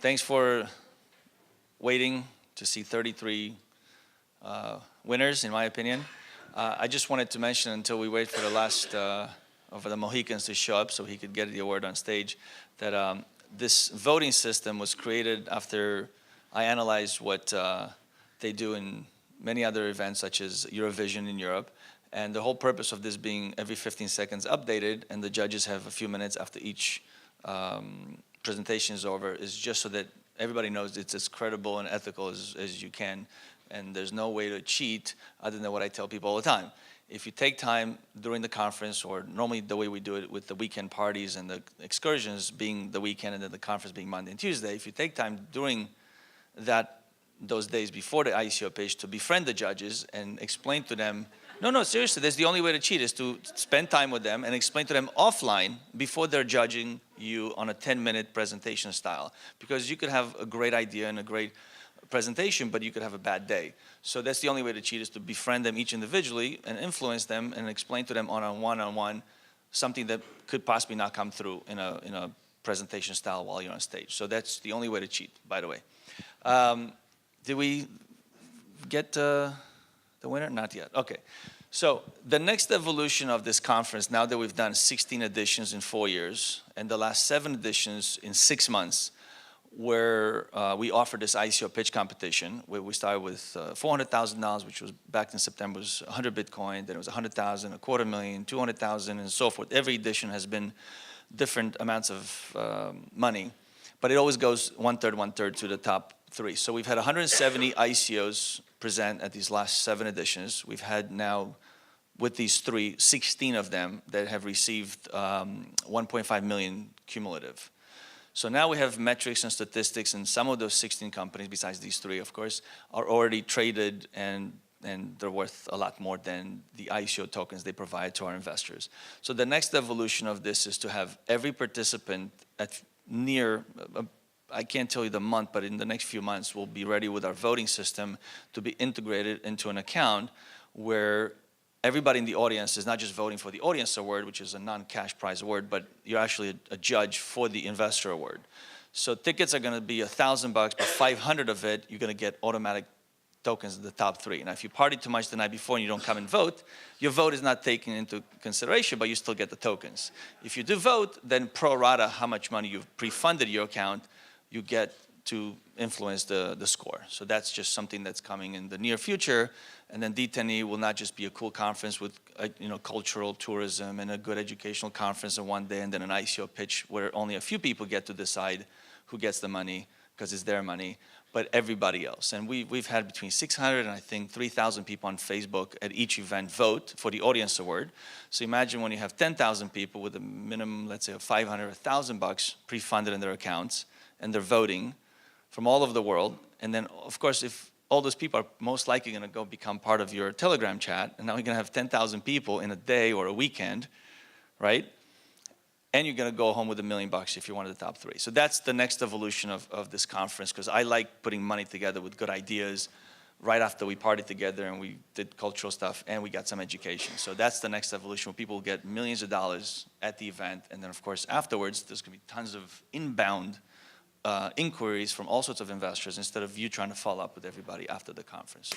thanks for waiting to see 33 winners, in my opinion. I just wanted to mention, until we wait for the last, for the Mohicans to show up so he could get the award on stage, that this voting system was created after I analyzed what they do in many other events, such as Eurovision in Europe. And the whole purpose of this being every 15 seconds updated, and the judges have a few minutes after each presentation is over, is just so that everybody knows it's as credible and ethical as you can. And there's no way to cheat other than what I tell people all the time. If you take time during the conference, or normally the way we do it with the weekend parties and the excursions being the weekend and then the conference being Monday and Tuesday, if you take time during those days before the ICO pitch to befriend the judges and explain to them, no, seriously, that's the only way to cheat, is to spend time with them and explain to them offline before they're judging you on a 10-minute presentation style. Because you could have a great idea and a great presentation, but you could have a bad day. So that's the only way to cheat, is to befriend them each individually and influence them and explain to them on a one-on-one something that could possibly not come through in a presentation style while you're on stage. So that's the only way to cheat, by the way. Did we get the winner? Not yet. Okay. So the next evolution of this conference, now that we've done 16 editions in 4 years and the last 7 editions in 6 months, where we offered this ICO Pitch Competition, where we started with $400,000, which was back in September was 100 Bitcoin, then it was 100,000, a $250,000, 200,000, and so forth. Every edition has been different amounts of money, but it always goes one-third to the top 3. So we've had 170 ICOs present at these last 7 editions. We've had now, with these 3, 16 of them that have received 1.5 million cumulative. So now we have metrics and statistics, and some of those 16 companies, besides these 3, of course, are already traded, and they're worth a lot more than the ICO tokens they provide to our investors. So the next evolution of this is to have every participant at near, I can't tell you the month, but in the next few months, we'll be ready with our voting system to be integrated into an account where everybody in the audience is not just voting for the audience award, which is a non-cash prize award, but you're actually a judge for the investor award. So tickets are going to be $1,000, but 500 of it, you're going to get automatic tokens in the top 3. Now, if you party too much the night before and you don't come and vote, your vote is not taken into consideration, but you still get the tokens. If you do vote, then pro rata how much money you've pre-funded your account, you get to influence the score. So that's just something that's coming in the near future. And then d10e will not just be a cool conference with cultural tourism and a good educational conference in one day, and then an ICO pitch where only a few people get to decide who gets the money because it's their money, but everybody else. And we've had between 600 and I think 3,000 people on Facebook at each event vote for the audience award. So imagine when you have 10,000 people with a minimum, let's say, of 500 or $1,000 pre-funded in their accounts, and they're voting from all over the world. And then, of course, if all those people are most likely going to go become part of your Telegram chat, and now you're going to have 10,000 people in a day or a weekend, right? And you're going to go home with $1 million if you're one of the top 3. So that's the next evolution of this conference, because I like putting money together with good ideas right after we partied together and we did cultural stuff and we got some education. So that's the next evolution, where people get millions of dollars at the event. And then, of course, afterwards, there's going to be tons of inbound inquiries from all sorts of investors, instead of you trying to follow up with everybody after the conference.